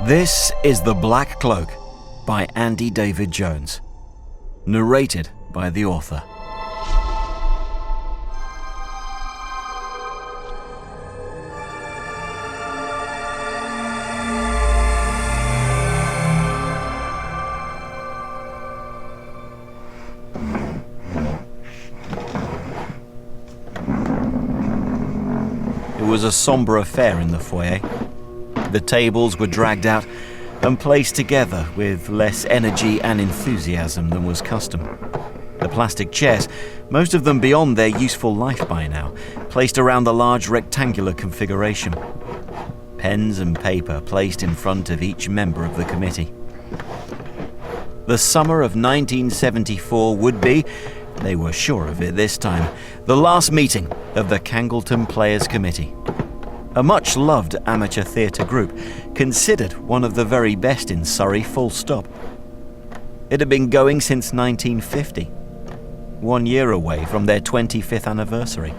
This is The Black Cloak by Andy David Jones. Narrated by the author. It was a sombre affair in the foyer. The tables were dragged out and placed together with less energy and enthusiasm than was custom. The plastic chairs, most of them beyond their useful life by now, placed around the large rectangular configuration. Pens and paper placed in front of each member of the committee. The summer of 1974 would be, they were sure of it this time, the last meeting of the Cangleton Players Committee. A much-loved amateur theatre group, considered one of the very best in Surrey, full stop. It had been going since 1950, 1 year away from their 25th anniversary.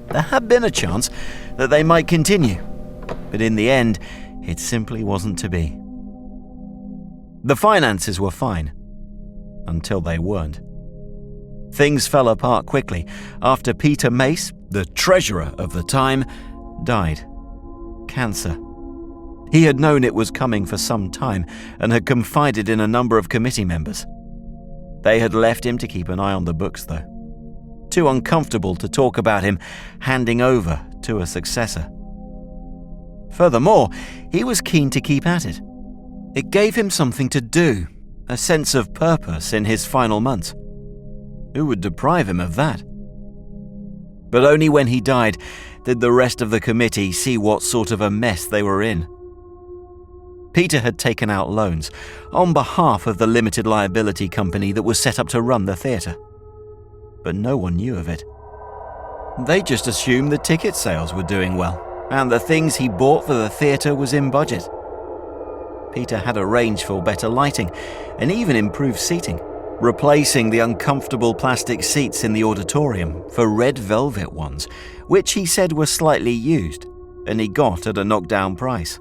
There had been a chance that they might continue, but in the end, it simply wasn't to be. The finances were fine, until they weren't. Things fell apart quickly after Peter Mace, the treasurer of the time, died. Cancer. He had known it was coming for some time and had confided in a number of committee members. They had left him to keep an eye on the books, though. Too uncomfortable to talk about him handing over to a successor. Furthermore, he was keen to keep at it. It gave him something to do, a sense of purpose in his final months. Who would deprive him of that? But only when he died did the rest of the committee see what sort of a mess they were in. Peter had taken out loans on behalf of the limited liability company that was set up to run the theatre. But no one knew of it. They just assumed the ticket sales were doing well, and the things he bought for the theatre was in budget. Peter had arranged for better lighting and even improved seating, replacing the uncomfortable plastic seats in the auditorium for red velvet ones, which he said were slightly used, and he got at a knockdown price.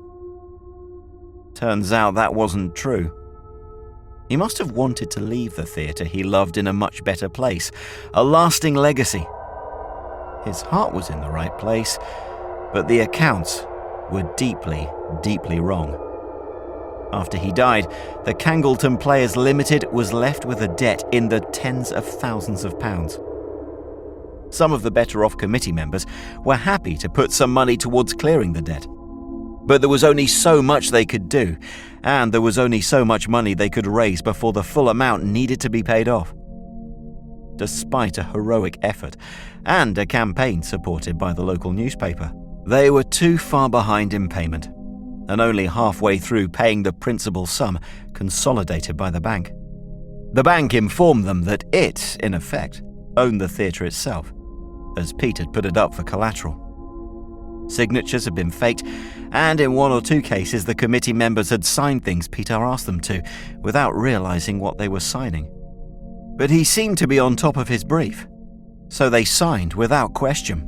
Turns out that wasn't true. He must have wanted to leave the theatre he loved in a much better place, a lasting legacy. His heart was in the right place, but the accounts were deeply, deeply wrong. After he died, the Cangleton Players Limited was left with a debt in the tens of thousands of pounds. Some of the better-off committee members were happy to put some money towards clearing the debt. But there was only so much they could do, and there was only so much money they could raise before the full amount needed to be paid off. Despite a heroic effort and a campaign supported by the local newspaper, they were too far behind in payment, and only halfway through paying the principal sum consolidated by the bank. The bank informed them that it, in effect, owned the theatre itself, as Pete had put it up for collateral. Signatures had been faked, and in 1 or 2 cases the committee members had signed things Peter asked them to, without realizing what they were signing. But he seemed to be on top of his brief, so they signed without question.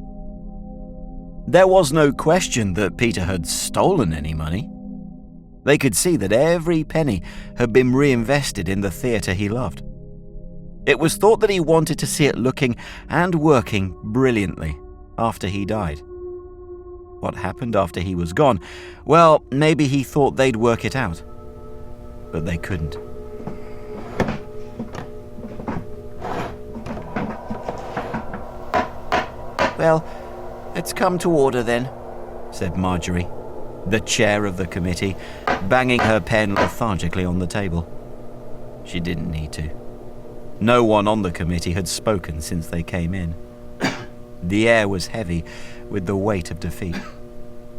There was no question that Peter had stolen any money. They could see that every penny had been reinvested in the theatre he loved. It was thought that he wanted to see it looking and working brilliantly after he died. What happened after he was gone? Well, maybe he thought they'd work it out. But they couldn't. "Well, it's come to order then," said Marjorie, the chair of the committee, banging her pen lethargically on the table. She didn't need to. No one on the committee had spoken since they came in. The air was heavy with the weight of defeat.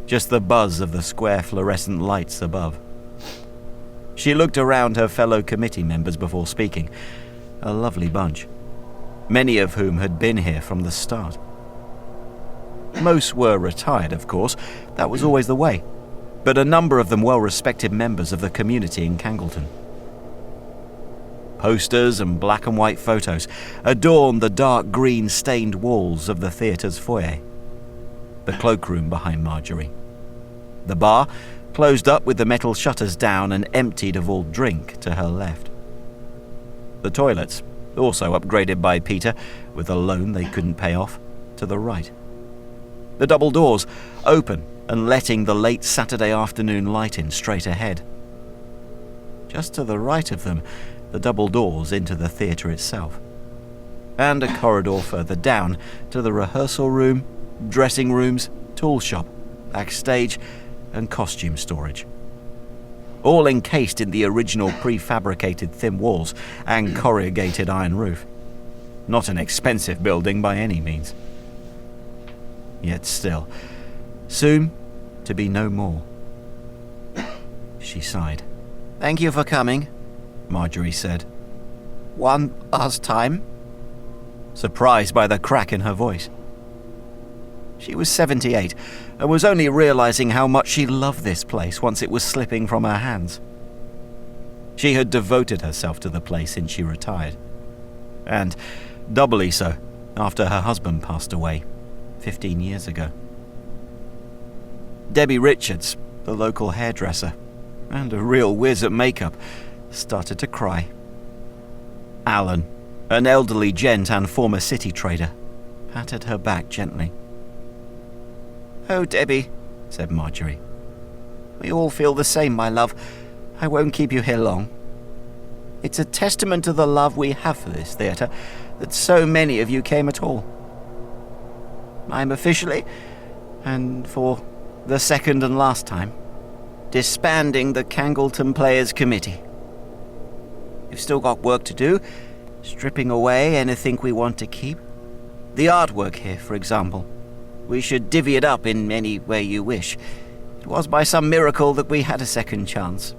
Just the buzz of the square fluorescent lights above. She looked around her fellow committee members before speaking. A lovely bunch, many of whom had been here from the start. Most were retired, of course, that was always the way, but a number of them well-respected members of the community in Cangleton. Posters and black and white photos adorned the dark green stained walls of the theatre's foyer. The cloakroom behind Marjorie. The bar, closed up with the metal shutters down and emptied of all drink, to her left. The toilets, also upgraded by Peter with a loan they couldn't pay off, to the right. The double doors, open and letting the late Saturday afternoon light in straight ahead. Just to the right of them, the double doors into the theatre itself. And a corridor further down to the rehearsal room, dressing rooms, tool shop, backstage, and costume storage. All encased in the original prefabricated thin walls and corrugated iron roof. Not an expensive building by any means. Yet still, soon to be no more. She sighed. "Thank you for coming," Marjorie said. "One last time?" Surprised by the crack in her voice. She was 78 and was only realizing how much she loved this place once it was slipping from her hands. She had devoted herself to the place since she retired. And doubly so after her husband passed away 15 years ago. Debbie Richards, the local hairdresser, and a real whiz at makeup, started to cry. Alan, an elderly gent and former city trader, patted her back gently. "Oh, Debbie," said Marjorie. "We all feel the same, my love. I won't keep you here long. It's a testament to the love we have for this theatre that so many of you came at all. I'm officially, and for the second and last time, disbanding the Cangleton Players Committee. We've still got work to do, stripping away anything we want to keep. The artwork here, for example. We should divvy it up in any way you wish. It was by some miracle that we had a second chance.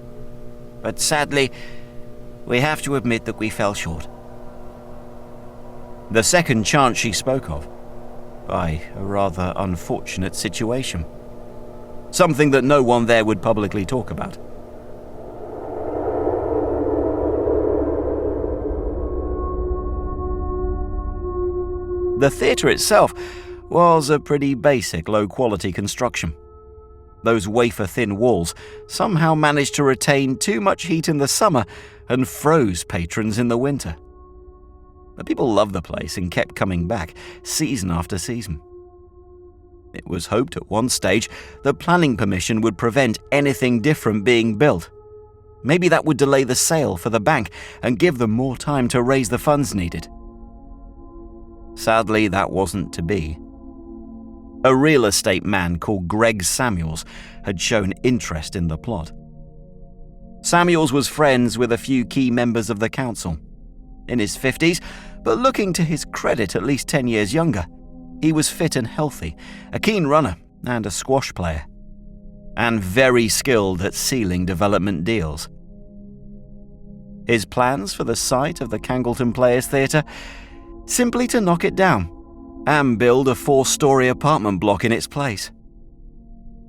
But sadly, we have to admit that we fell short." The second chance she spoke of, by a rather unfortunate situation. Something that no one there would publicly talk about. The theatre itself was a pretty basic, low-quality construction. Those wafer-thin walls somehow managed to retain too much heat in the summer and froze patrons in the winter. But people loved the place and kept coming back, season after season. It was hoped at one stage that planning permission would prevent anything different being built. Maybe that would delay the sale for the bank and give them more time to raise the funds needed. Sadly, that wasn't to be. A real estate man called Greg Samuels had shown interest in the plot. Samuels was friends with a few key members of the council. In his 50s, but looking to his credit at least 10 years younger, he was fit and healthy, a keen runner and a squash player, and very skilled at sealing development deals. His plans for the site of the Cangleton Players Theatre? Simply to knock it down and build a 4-story apartment block in its place.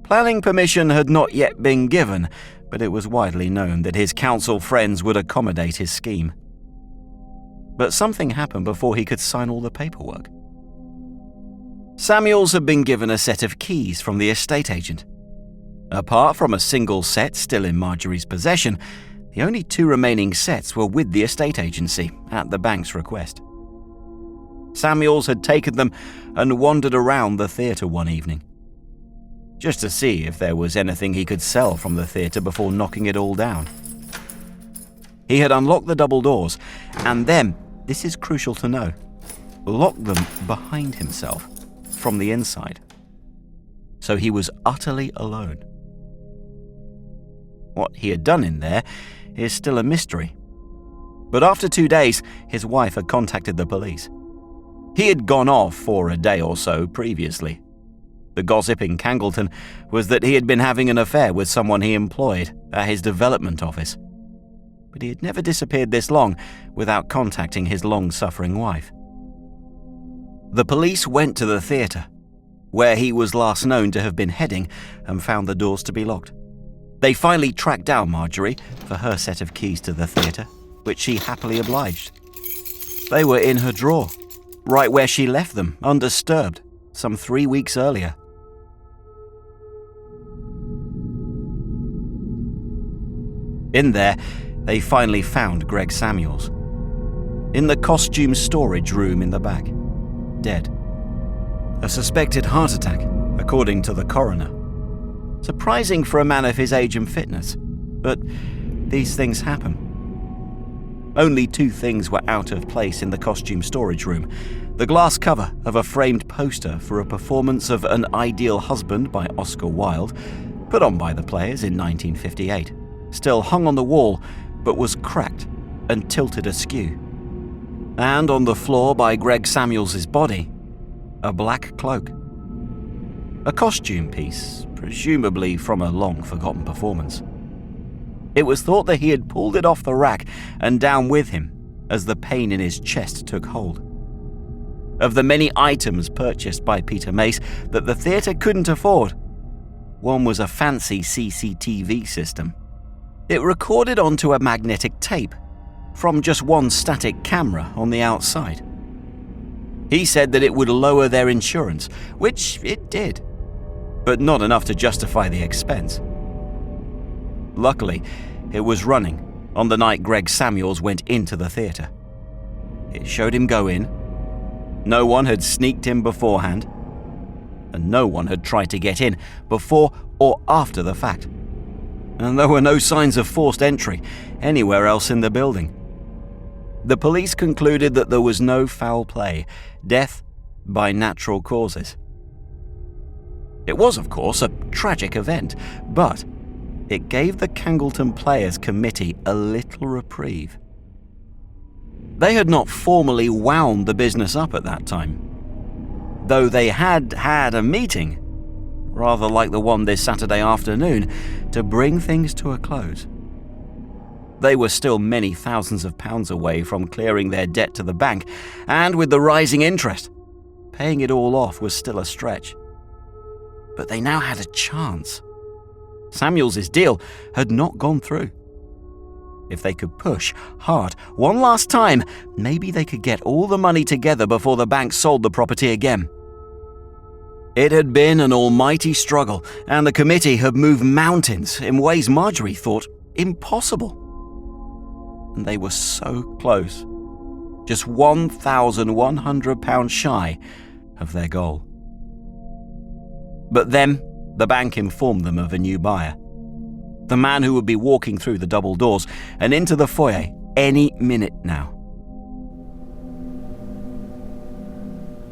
Planning permission had not yet been given, but it was widely known that his council friends would accommodate his scheme. But something happened before he could sign all the paperwork. Samuels had been given a set of keys from the estate agent. Apart from a single set still in Marjorie's possession, the only 2 remaining sets were with the estate agency at the bank's request. Samuels had taken them and wandered around the theatre one evening, just to see if there was anything he could sell from the theatre before knocking it all down. He had unlocked the double doors, and then, this is crucial to know, locked them behind himself from the inside. So he was utterly alone. What he had done in there is still a mystery. But after 2 days, his wife had contacted the police. He had gone off for a day or so previously. The gossip in Cangleton was that he had been having an affair with someone he employed at his development office. But he had never disappeared this long without contacting his long-suffering wife. The police went to the theatre, where he was last known to have been heading, and found the doors to be locked. They finally tracked down Marjorie for her set of keys to the theatre, which she happily obliged. They were in her drawer, right where she left them, undisturbed, some 3 weeks earlier. In there, they finally found Greg Samuels. In the costume storage room in the back, dead. A suspected heart attack, according to the coroner. Surprising for a man of his age and fitness, but these things happen. Only two things were out of place in the costume storage room. The glass cover of a framed poster for a performance of An Ideal Husband by Oscar Wilde, put on by the Players in 1958, still hung on the wall, but was cracked and tilted askew. And on the floor by Greg Samuels' body, a black cloak. A costume piece, presumably from a long-forgotten performance. It was thought that he had pulled it off the rack and down with him as the pain in his chest took hold. Of the many items purchased by Peter Mace that the theatre couldn't afford, one was a fancy CCTV system. It recorded onto a magnetic tape from just one static camera on the outside. He said that it would lower their insurance, which it did, but not enough to justify the expense. Luckily, it was running on the night Greg Samuels went into the theatre. It showed him go in. No one had sneaked in beforehand, and no one had tried to get in before or after the fact. And there were no signs of forced entry anywhere else in the building. The police concluded that there was no foul play, death by natural causes. It was, of course, a tragic event, but it gave the Cangleton Players Committee a little reprieve. They had not formally wound the business up at that time, though they had had a meeting, rather like the one this Saturday afternoon, to bring things to a close. They were still many thousands of pounds away from clearing their debt to the bank, and with the rising interest, paying it all off was still a stretch. But they now had a chance. Samuels' deal had not gone through. If they could push hard one last time, maybe they could get all the money together before the bank sold the property again. It had been an almighty struggle, and the committee had moved mountains in ways Marjorie thought impossible. And they were so close, just £1,100 shy of their goal. But then, the bank informed them of a new buyer. The man who would be walking through the double doors and into the foyer any minute now.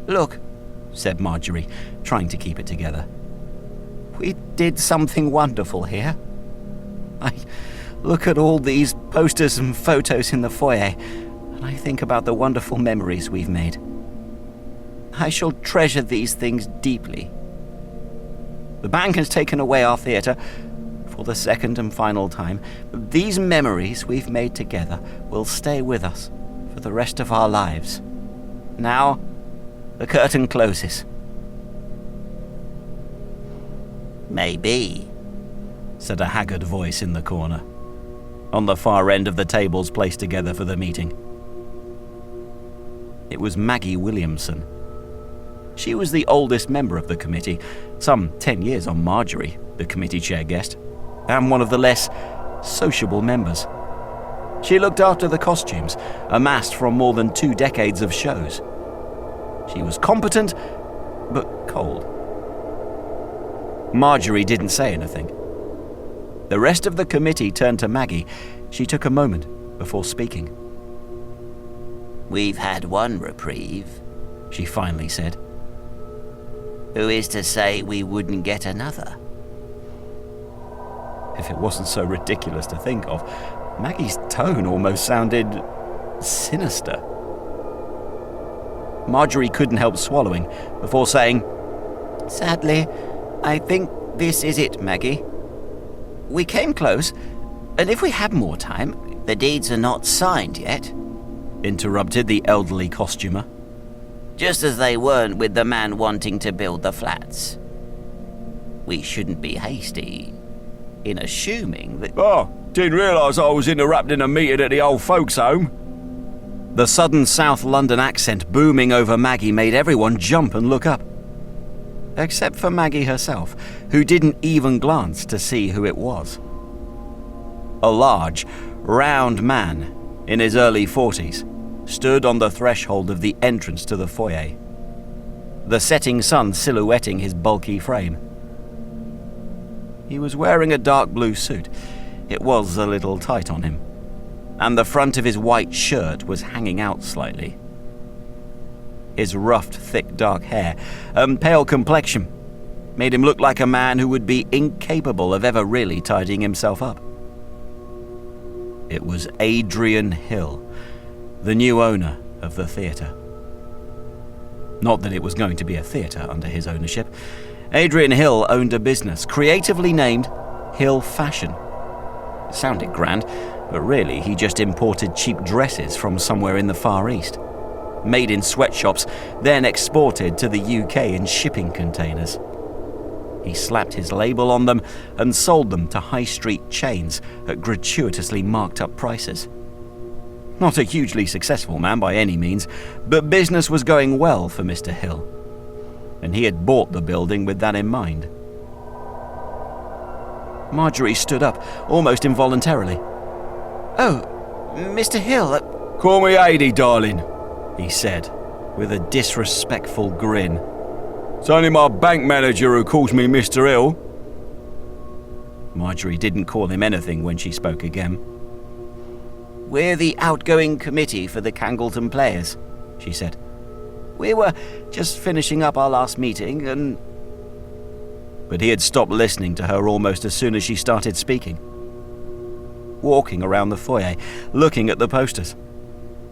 "Look," said Marjorie, trying to keep it together. "We did something wonderful here. I look at all these posters and photos in the foyer, and I think about the wonderful memories we've made. I shall treasure these things deeply. The bank has taken away our theatre for the second and final time. These memories we've made together will stay with us for the rest of our lives. Now, the curtain closes." "Maybe," said a haggard voice in the corner, on the far end of the tables placed together for the meeting. It was Maggie Williamson. She was the oldest member of the committee, some 10 years on Marjorie, the committee chair guessed, and one of the less sociable members. She looked after the costumes, amassed from more than 2 decades of shows. She was competent, but cold. Marjorie didn't say anything. The rest of the committee turned to Maggie. She took a moment before speaking. "We've had one reprieve," she finally said. "Who is to say we wouldn't get another?" If it wasn't so ridiculous to think of, Maggie's tone almost sounded sinister. Marjorie couldn't help swallowing before saying, "Sadly, I think this is it, Maggie. We came close, and if we had more time..." "The deeds are not signed yet," interrupted the elderly costumer. "Just as they weren't with the man wanting to build the flats. We shouldn't be hasty in assuming that..." "Oh, didn't realise I was interrupting a meeting at the old folks' home." The sudden South London accent booming over Maggie made everyone jump and look up. Except for Maggie herself, who didn't even glance to see who it was. A large, round man in his early 40s stood on the threshold of the entrance to the foyer, the setting sun silhouetting his bulky frame. He was wearing a dark blue suit. It was a little tight on him, and the front of his white shirt was hanging out slightly. His roughed, thick dark hair and pale complexion made him look like a man who would be incapable of ever really tidying himself up. It was Adrian Hill, the new owner of the theatre. Not that it was going to be a theatre under his ownership. Adrian Hill owned a business creatively named Hill Fashion. It sounded grand, but really he just imported cheap dresses from somewhere in the Far East, made in sweatshops, then exported to the UK in shipping containers. He slapped his label on them and sold them to high street chains at gratuitously marked up prices. Not a hugely successful man by any means, but business was going well for Mr. Hill, and he had bought the building with that in mind. Marjorie stood up, almost involuntarily. "Oh, Mr. Hill..." Call me Ady, darling, he said, with a disrespectful grin. It's only my bank manager who calls me Mr. Hill. Marjorie didn't call him anything when she spoke again. "We're the outgoing committee for the Cangleton players," she said. "We were just finishing up our last meeting and..." But he had stopped listening to her almost as soon as she started speaking. Walking around the foyer, looking at the posters.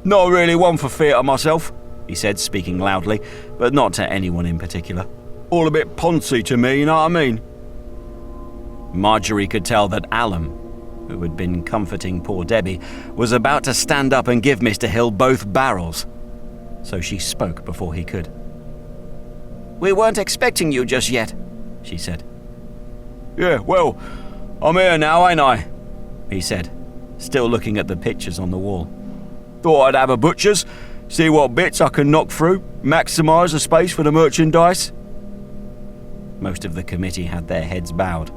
Not really one for theatre myself, he said, speaking loudly, but not to anyone in particular. All a bit poncy to me, you know what I mean? Marjorie could tell that Alum, who had been comforting poor Debbie, was about to stand up and give Mr. Hill both barrels, so she spoke before he could. "We weren't expecting you just yet," she said. "Yeah, well, I'm here now, ain't I?" he said, still looking at the pictures on the wall. "Thought I'd have a butcher's, see what bits I can knock through, maximise the space for the merchandise." Most of the committee had their heads bowed.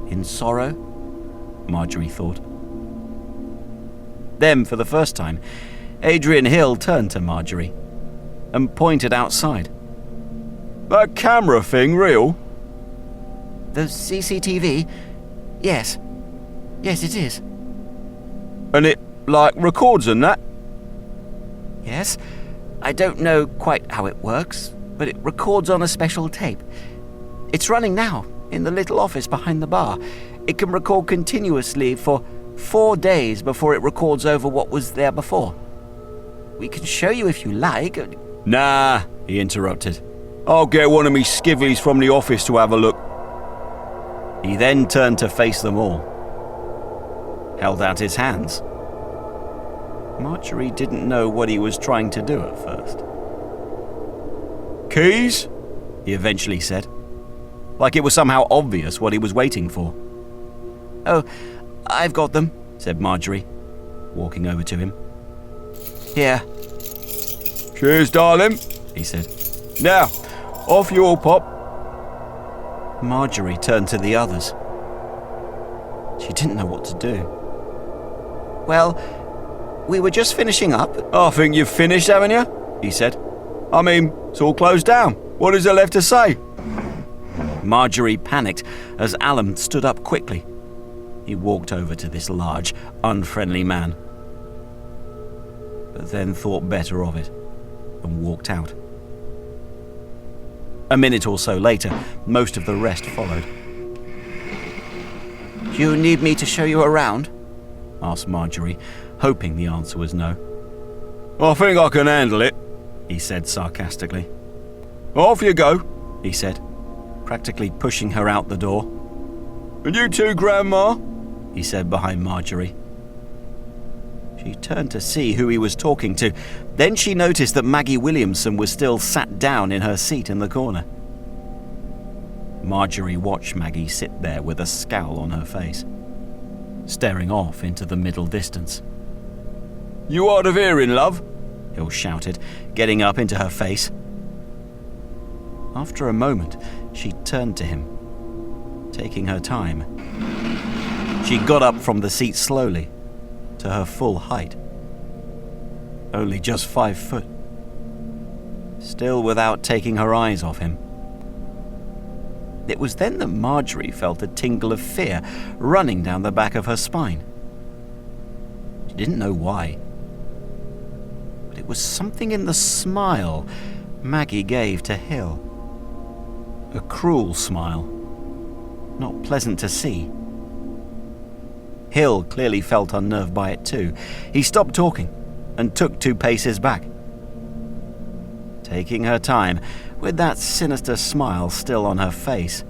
In sorrow? Marjorie thought. Then, for the first time, Adrian Hill turned to Marjorie and pointed outside. "That camera thing real?" "The CCTV? Yes. Yes, it is." "And it, like, records and that?" "Yes. I don't know quite how it works, but it records on a special tape. It's running now, in the little office behind the bar. It can record continuously for 4 days before it records over what was there before. We can show you if you like." "Nah," he interrupted. "I'll get one of me skivvies from the office to have a look." He then turned to face them all, held out his hands. Marjorie didn't know what he was trying to do at first. "Keys?" he eventually said, like it was somehow obvious what he was waiting for. "Oh, I've got them," said Marjorie, walking over to him. "Here." "Cheers, darling," he said. "Now, off you all pop." Marjorie turned to the others. She didn't know what to do. "Well, we were just finishing up." "I think you've finished, haven't you?" he said. "I mean, it's all closed down. What is there left to say?" Marjorie panicked as Alum stood up quickly. He walked over to this large, unfriendly man, but then thought better of it and walked out. A minute or so later, most of the rest followed. "Do you need me to show you around?" asked Marjorie, hoping the answer was no. "I think I can handle it," he said sarcastically. "Off you go," he said, practically pushing her out the door. "And you too, Grandma," he said behind Marjorie. She turned to see who he was talking to. Then she noticed that Maggie Williamson was still sat down in her seat in the corner. Marjorie watched Maggie sit there with a scowl on her face, staring off into the middle distance. "You hard of hearing, love?" Hill shouted, getting up into her face. After a moment, she turned to him, taking her time. She got up from the seat slowly, to her full height. Only just 5 foot. Still without taking her eyes off him. It was then that Marjorie felt a tingle of fear running down the back of her spine. She didn't know why. But it was something in the smile Maggie gave to Hill. A cruel smile. Not pleasant to see. Hill clearly felt unnerved by it too. He stopped talking and took 2 paces back. Taking her time, with that sinister smile still on her face,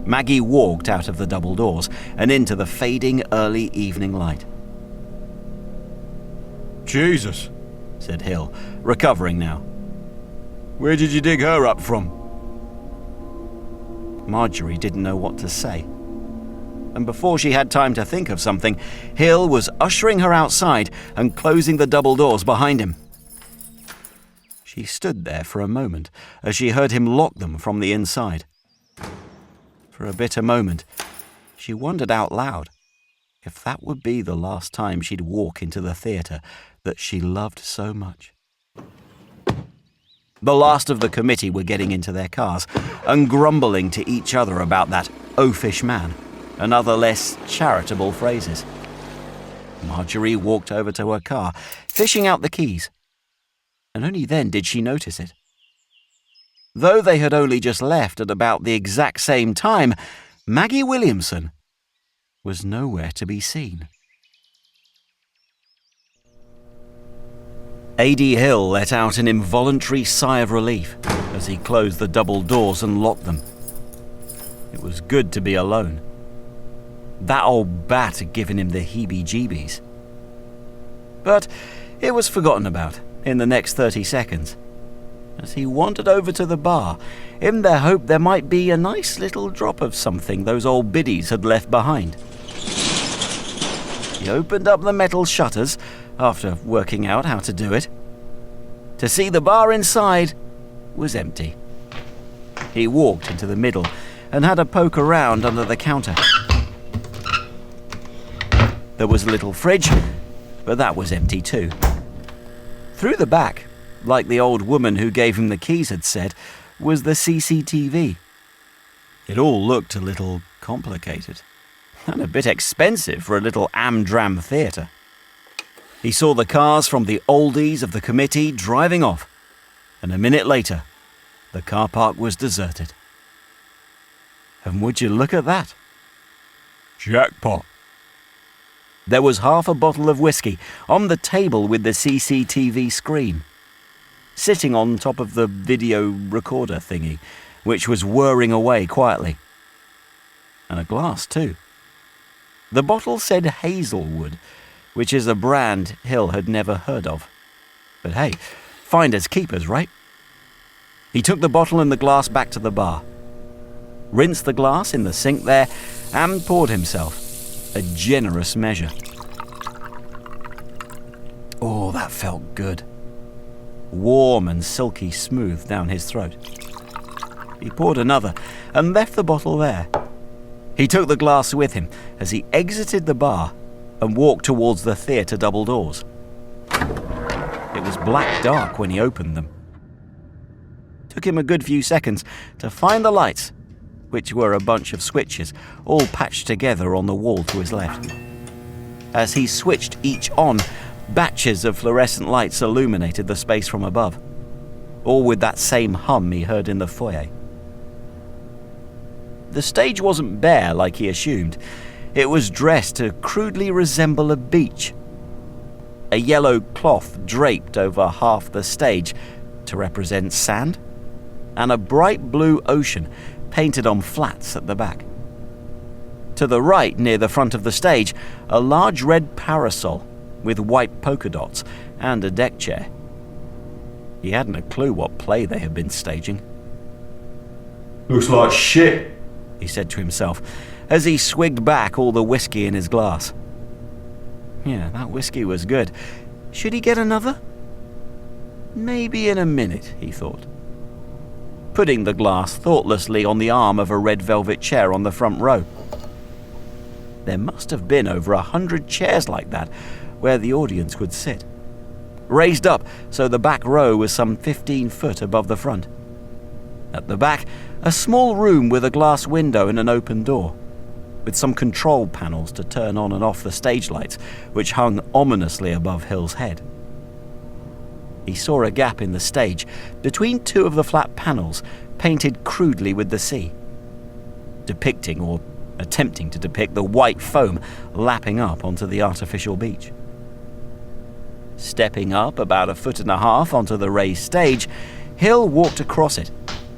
Maggie walked out of the double doors and into the fading early evening light. Jesus, said Hill, recovering now. Where did you dig her up from? Marjorie didn't know what to say. And before she had time to think of something, Hill was ushering her outside and closing the double doors behind him. She stood there for a moment as she heard him lock them from the inside. For a bitter moment, she wondered out loud if that would be the last time she'd walk into the theatre that she loved so much. The last of the committee were getting into their cars and grumbling to each other about that oafish man and other less charitable phrases. Marjorie walked over to her car, fishing out the keys, and only then did she notice it. Though they had only just left at about the exact same time, Maggie Williamson was nowhere to be seen. A.D. Hill let out an involuntary sigh of relief as he closed the double doors and locked them. It was good to be alone. That old bat had given him the heebie-jeebies. But it was forgotten about in the next 30 seconds, as he wandered over to the bar in the hope there might be a nice little drop of something those old biddies had left behind. He opened up the metal shutters after working out how to do it. To see the bar inside was empty. He walked into the middle and had a poke around under the counter. There was a little fridge, but that was empty too. Through the back, like the old woman who gave him the keys had said, was the CCTV. It all looked a little complicated, and a bit expensive for a little am-dram theatre. He saw the cars from the oldies of the committee driving off, and a minute later, the car park was deserted. And would you look at that? Jackpot. There was half a bottle of whiskey on the table with the CCTV screen, sitting on top of the video recorder thingy, which was whirring away quietly. And a glass too. The bottle said Hazelwood, which is a brand Hill had never heard of. But hey, finders keepers, right? He took the bottle and the glass back to the bar, rinsed the glass in the sink there, and poured himself a generous measure. Oh, that felt good. Warm and silky smooth down his throat. He poured another and left the bottle there. He took the glass with him as he exited the bar and walked towards the theatre double doors. It was black dark when he opened them. Took him a good few seconds to find the lights, which were a bunch of switches, all patched together on the wall to his left. As he switched each on, batches of fluorescent lights illuminated the space from above, all with that same hum he heard in the foyer. The stage wasn't bare like he assumed. It was dressed to crudely resemble a beach. A yellow cloth draped over half the stage to represent sand, and a bright blue ocean painted on flats at the back. To the right, near the front of the stage, a large red parasol with white polka dots and a deck chair. He hadn't a clue what play they had been staging. Looks like shit, he said to himself as he swigged back all the whiskey in his glass. Yeah, that whiskey was good. Should he get another? Maybe in a minute, he thought, putting the glass thoughtlessly on the arm of a red velvet chair on the front row. There must have been over 100 chairs like that where the audience would sit, raised up so the back row was some 15 foot above the front. At the back, a small room with a glass window and an open door, with some control panels to turn on and off the stage lights, which hung ominously above Hill's head. He saw a gap in the stage between two of the flat panels painted crudely with the sea, depicting or attempting to depict the white foam lapping up onto the artificial beach. Stepping up about 1.5 feet onto the raised stage, Hill walked across it,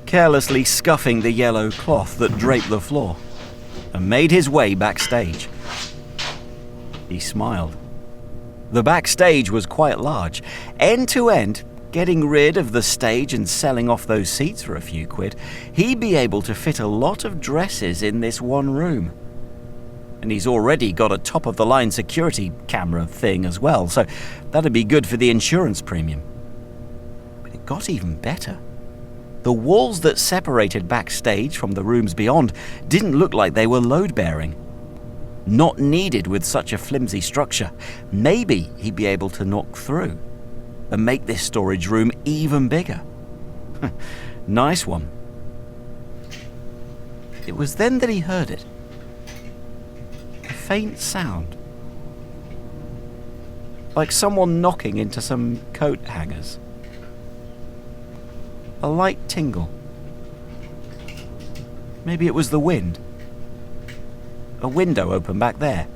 carelessly scuffing the yellow cloth that draped the floor, and made his way backstage. He smiled. The backstage was quite large, end to end. Getting rid of the stage and selling off those seats for a few quid, he'd be able to fit a lot of dresses in this one room. And he's already got a top-of-the-line security camera thing as well, so that'd be good for the insurance premium. But it got even better. The walls that separated backstage from the rooms beyond didn't look like they were load-bearing. Not needed with such a flimsy structure. Maybe he'd be able to knock through and make this storage room even bigger. Nice one. It was then that he heard it. A faint sound. Like someone knocking into some coat hangers. A light tingle. Maybe it was the wind. A window open back there.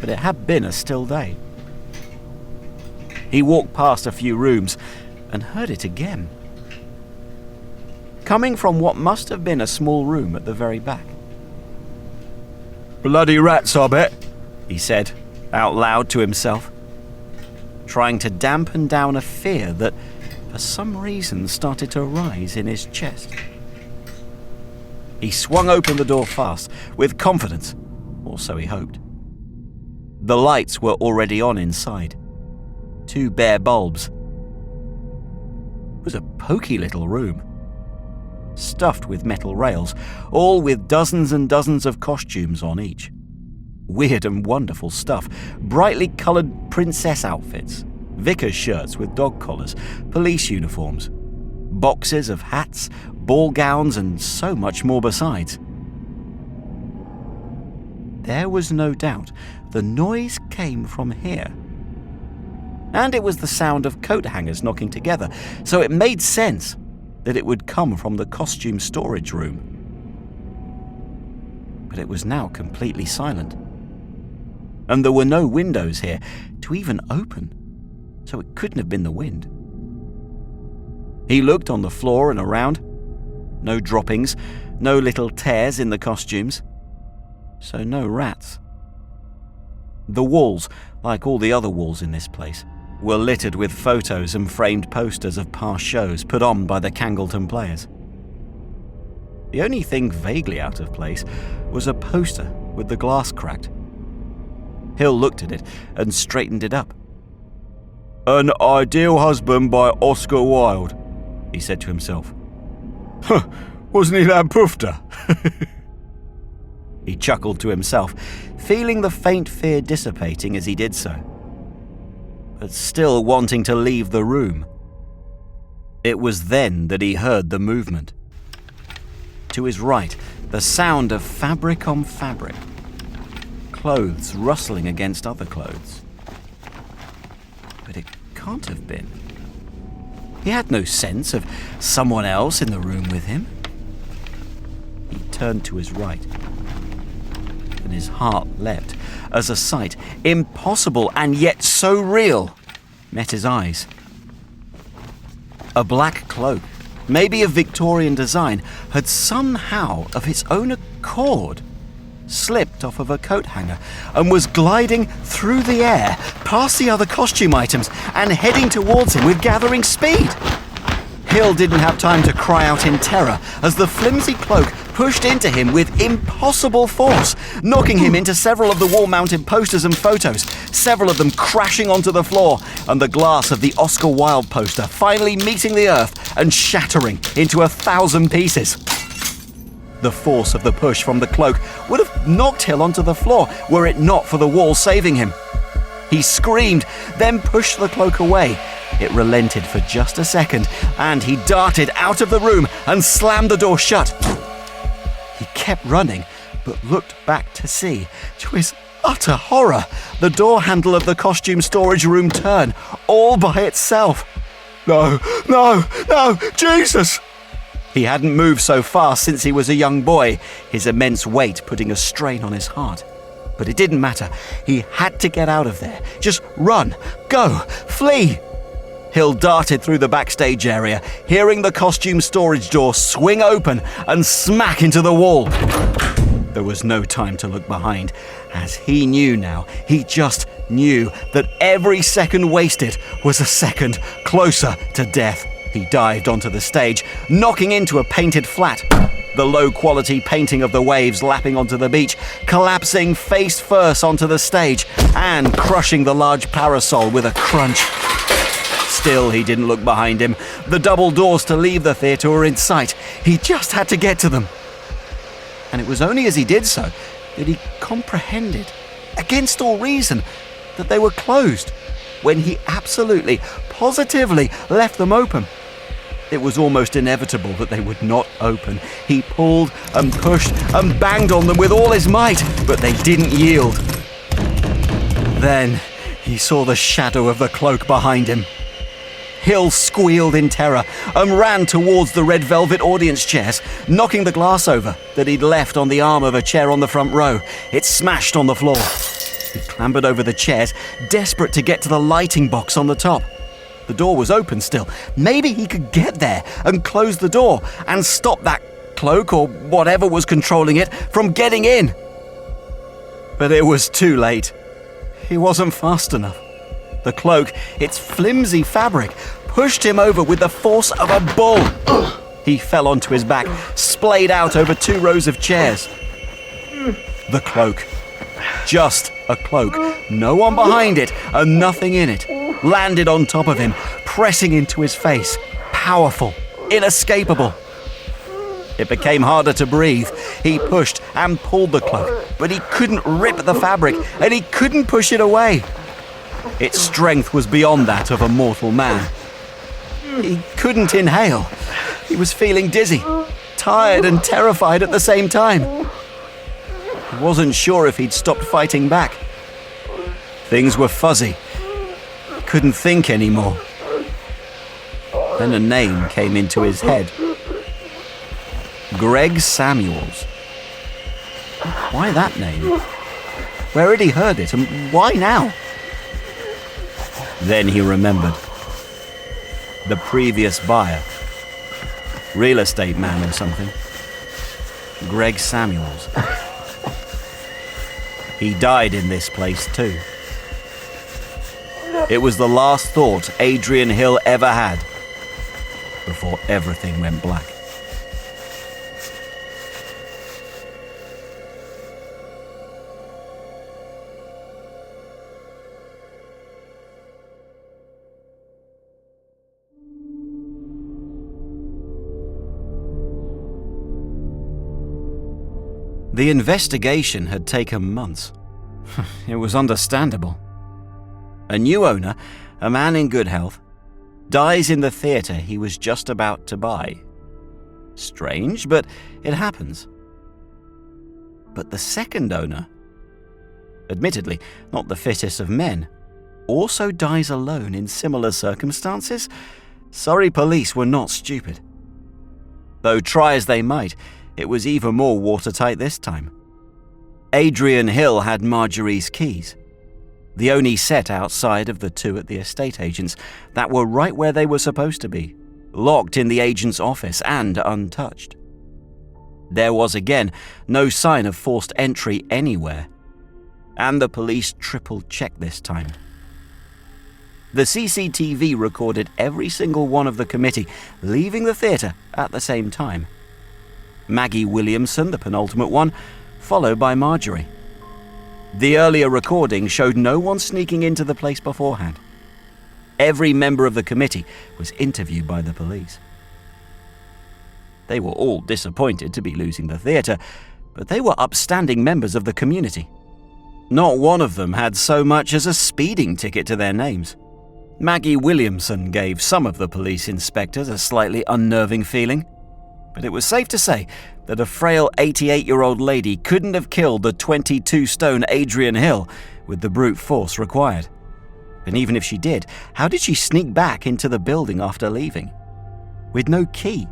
But it had been a still day. He walked past a few rooms and heard it again. Coming from what must have been a small room at the very back. Bloody rats, I bet, he said, out loud to himself, trying to dampen down a fear that, for some reason, started to rise in his chest. He swung open the door fast, with confidence, or so he hoped. The lights were already on inside. 2 bare bulbs. It was a poky little room, stuffed with metal rails, all with dozens and dozens of costumes on each. Weird and wonderful stuff, brightly coloured princess outfits, vicar's shirts with dog collars, police uniforms, boxes of hats, ball gowns, and so much more besides. There was no doubt the noise came from here. And it was the sound of coat hangers knocking together, so it made sense that it would come from the costume storage room. But it was now completely silent. And there were no windows here to even open, so it couldn't have been the wind. He looked on the floor and around. No droppings, no little tears in the costumes, so no rats. The walls, like all the other walls in this place, were littered with photos and framed posters of past shows put on by the Cangleton players. The only thing vaguely out of place was a poster with the glass cracked. Hill looked at it and straightened it up. An Ideal Husband by Oscar Wilde, he said to himself. Huh, wasn't he that poofter? He chuckled to himself, feeling the faint fear dissipating as he did so, but still wanting to leave the room. It was then that he heard the movement. To his right, the sound of fabric on fabric, clothes rustling against other clothes. But it can't have been. He had no sense of someone else in the room with him. He turned to his right, and his heart leapt as a sight, impossible and yet so real, met his eyes. A black cloak, maybe of Victorian design, had somehow, of its own accord, slipped off of a coat hanger and was gliding through the air, past the other costume items, and heading towards him with gathering speed. Hill didn't have time to cry out in terror as the flimsy cloak pushed into him with impossible force, knocking him into several of the wall-mounted posters and photos, several of them crashing onto the floor, and the glass of the Oscar Wilde poster finally meeting the earth and shattering into 1,000 pieces. The force of the push from the cloak would have knocked Hill onto the floor were it not for the wall saving him. He screamed, then pushed the cloak away. It relented for just a second, and he darted out of the room and slammed the door shut. He kept running, but looked back to see, to his utter horror, the door handle of the costume storage room turn, all by itself. No, Jesus! He hadn't moved so fast since he was a young boy, his immense weight putting a strain on his heart. But it didn't matter. He had to get out of there. Just run, go, flee. Hill darted through the backstage area, hearing the costume storage door swing open and smack into the wall. There was no time to look behind, as he knew now, he just knew that every second wasted was a second closer to death. He dived onto the stage, knocking into a painted flat. The low-quality painting of the waves lapping onto the beach, collapsing face first onto the stage and crushing the large parasol with a crunch. Still, he didn't look behind him. The double doors to leave the theatre were in sight. He just had to get to them. And it was only as he did so that he comprehended, against all reason, that they were closed, when he absolutely, positively left them open. It was almost inevitable that they would not open. He pulled and pushed and banged on them with all his might, but they didn't yield. Then he saw the shadow of the cloak behind him. Hill squealed in terror and ran towards the red velvet audience chairs, knocking the glass over that he'd left on the arm of a chair on the front row. It smashed on the floor. He clambered over the chairs, desperate to get to the lighting box on the top. The door was open still. Maybe he could get there and close the door and stop that cloak or whatever was controlling it from getting in. But it was too late. He wasn't fast enough. The cloak, its flimsy fabric, pushed him over with the force of a bull. He fell onto his back, splayed out over 2 rows of chairs. The cloak. Just a cloak. No one behind it and nothing in it. Landed on top of him, pressing into his face. Powerful. Inescapable. It became harder to breathe. He pushed and pulled the cloak, but he couldn't rip the fabric and he couldn't push it away. Its strength was beyond that of a mortal man. He couldn't inhale. He was feeling dizzy, tired and terrified at the same time. He wasn't sure if he'd stopped fighting back. Things were fuzzy. He couldn't think anymore. Then a name came into his head. Greg Samuels. Why that name? Where had he heard it, and why now? Then he remembered. The previous buyer. Real estate man or something. Greg Samuels. He died in this place too. It was the last thought Adrian Hill ever had before everything went black. The investigation had taken months. It was understandable. A new owner, a man in good health, dies in the theatre he was just about to buy. Strange, but it happens. But the second owner, admittedly not the fittest of men, also dies alone in similar circumstances. Surrey police were not stupid. Though try as they might, it was even more watertight this time. Adrian Hill had Marjorie's keys, the only set outside of the 2 at the estate agent's that were right where they were supposed to be, locked in the agent's office and untouched. There was again no sign of forced entry anywhere, and the police triple-checked this time. The CCTV recorded every single one of the committee leaving the theatre at the same time. Maggie Williamson, the penultimate one, followed by Marjorie. The earlier recording showed no one sneaking into the place beforehand. Every member of the committee was interviewed by the police. They were all disappointed to be losing the theatre, but they were upstanding members of the community. Not one of them had so much as a speeding ticket to their names. Maggie Williamson gave some of the police inspectors a slightly unnerving feeling, but it was safe to say that a frail 88-year-old lady couldn't have killed the 22-stone Adrian Hill with the brute force required. And even if she did, how did she sneak back into the building after leaving? With no key.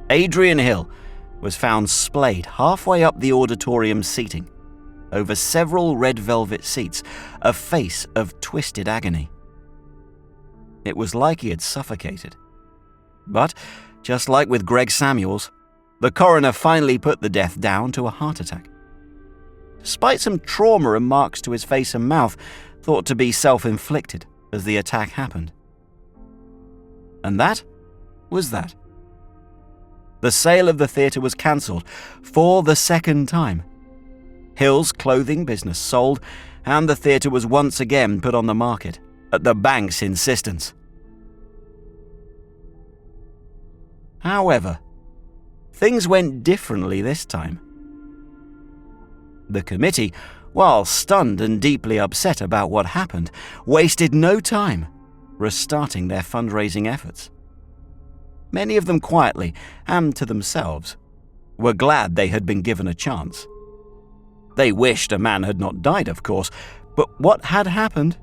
Adrian Hill was found splayed halfway up the auditorium's seating, over several red velvet seats, a face of twisted agony. It was like he had suffocated. But, just like with Greg Samuels, the coroner finally put the death down to a heart attack. Despite some trauma and marks to his face and mouth, thought to be self-inflicted as the attack happened. And that was that. The sale of the theatre was cancelled for the second time. Hill's clothing business sold, and the theatre was once again put on the market, at the bank's insistence. However, things went differently this time. The committee, while stunned and deeply upset about what happened, wasted no time restarting their fundraising efforts. Many of them quietly, and to themselves, were glad they had been given a chance. They wished a man had not died, of course, but what had happened,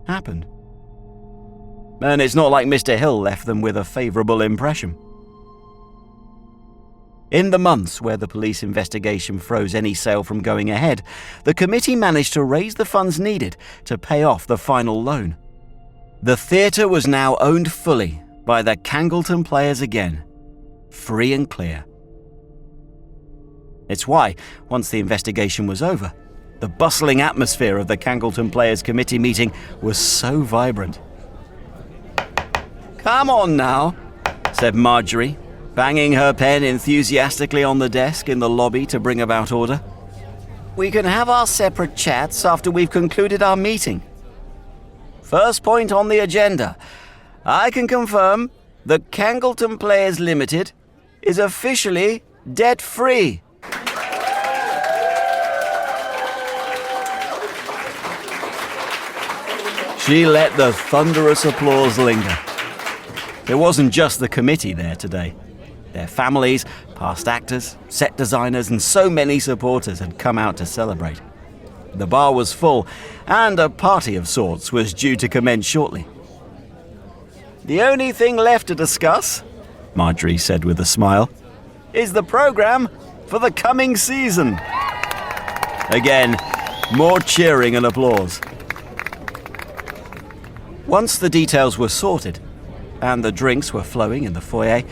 happened. And it's not like Mr. Hill left them with a favourable impression. In the months where the police investigation froze any sale from going ahead, the committee managed to raise the funds needed to pay off the final loan. The theatre was now owned fully by the Cangleton players again, free and clear. It's why, once the investigation was over, the bustling atmosphere of the Cangleton Players Committee meeting was so vibrant. "Come on now," said Marjorie, banging her pen enthusiastically on the desk in the lobby to bring about order. "We can have our separate chats after we've concluded our meeting. First point on the agenda. I can confirm the Cangleton Players Limited is officially debt-free." She let the thunderous applause linger. It wasn't just the committee there today. Their families, past actors, set designers, and so many supporters had come out to celebrate. The bar was full, and a party of sorts was due to commence shortly. "The only thing left to discuss," Marjorie said with a smile, "is the programme for the coming season." Again, more cheering and applause. Once the details were sorted, and the drinks were flowing in the foyer,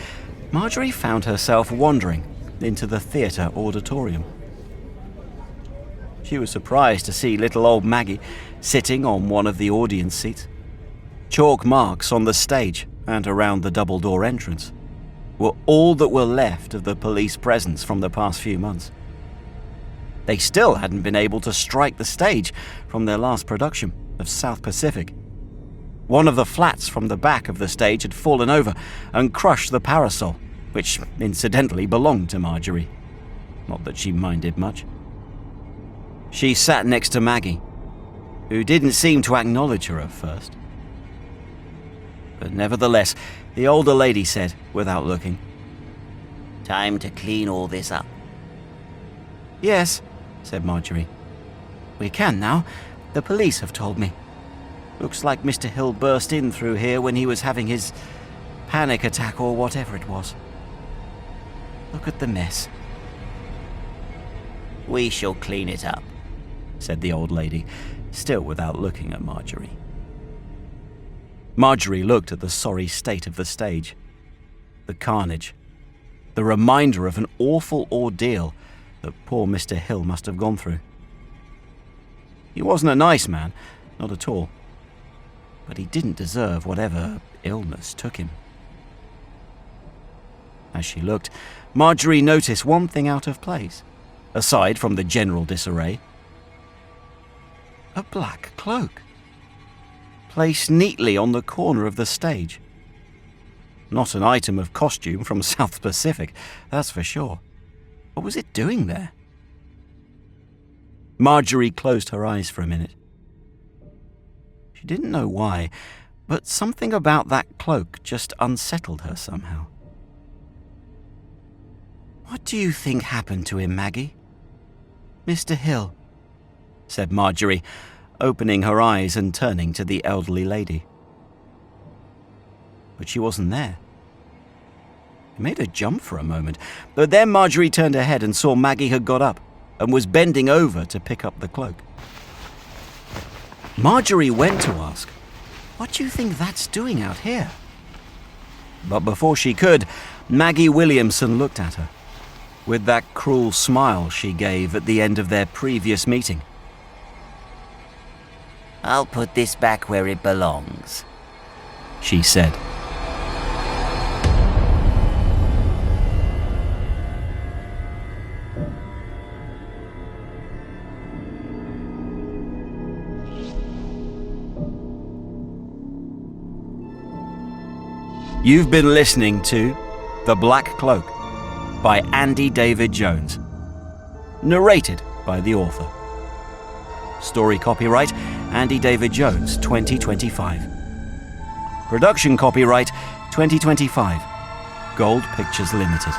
Marjorie found herself wandering into the theatre auditorium. She was surprised to see little old Maggie sitting on one of the audience seats. Chalk marks on the stage and around the double-door entrance were all that were left of the police presence from the past few months. They still hadn't been able to strike the stage from their last production of South Pacific. One of the flats from the back of the stage had fallen over and crushed the parasol, which incidentally belonged to Marjorie. Not that she minded much. She sat next to Maggie, who didn't seem to acknowledge her at first. But nevertheless, the older lady said, without looking, "Time to clean all this up." "Yes," said Marjorie. "We can now. The police have told me. Looks like Mr. Hill burst in through here when he was having his panic attack or whatever it was. Look at the mess." "We shall clean it up," said the old lady, still without looking at Marjorie. Marjorie looked at the sorry state of the stage, the carnage, the reminder of an awful ordeal that poor Mr. Hill must have gone through. He wasn't a nice man, not at all. But he didn't deserve whatever illness took him. As she looked, Marjorie noticed one thing out of place, aside from the general disarray. A black cloak, placed neatly on the corner of the stage. Not an item of costume from South Pacific, that's for sure. What was it doing there? Marjorie closed her eyes for a minute. She didn't know why, but something about that cloak just unsettled her somehow. "What do you think happened to him, Maggie?" "Mr. Hill," said Marjorie, opening her eyes and turning to the elderly lady. But she wasn't there. It made her jump for a moment, but then Marjorie turned her head and saw Maggie had got up and was bending over to pick up the cloak. Marjorie went to ask, "What do you think that's doing out here?" But before she could, Maggie Williamson looked at her, with that cruel smile she gave at the end of their previous meeting. "I'll put this back where it belongs," she said. You've been listening to The Black Cloak by Andy David Jones. Narrated by the author. Story copyright Andy David Jones 2025. Production copyright 2025. Gold Pictures Limited.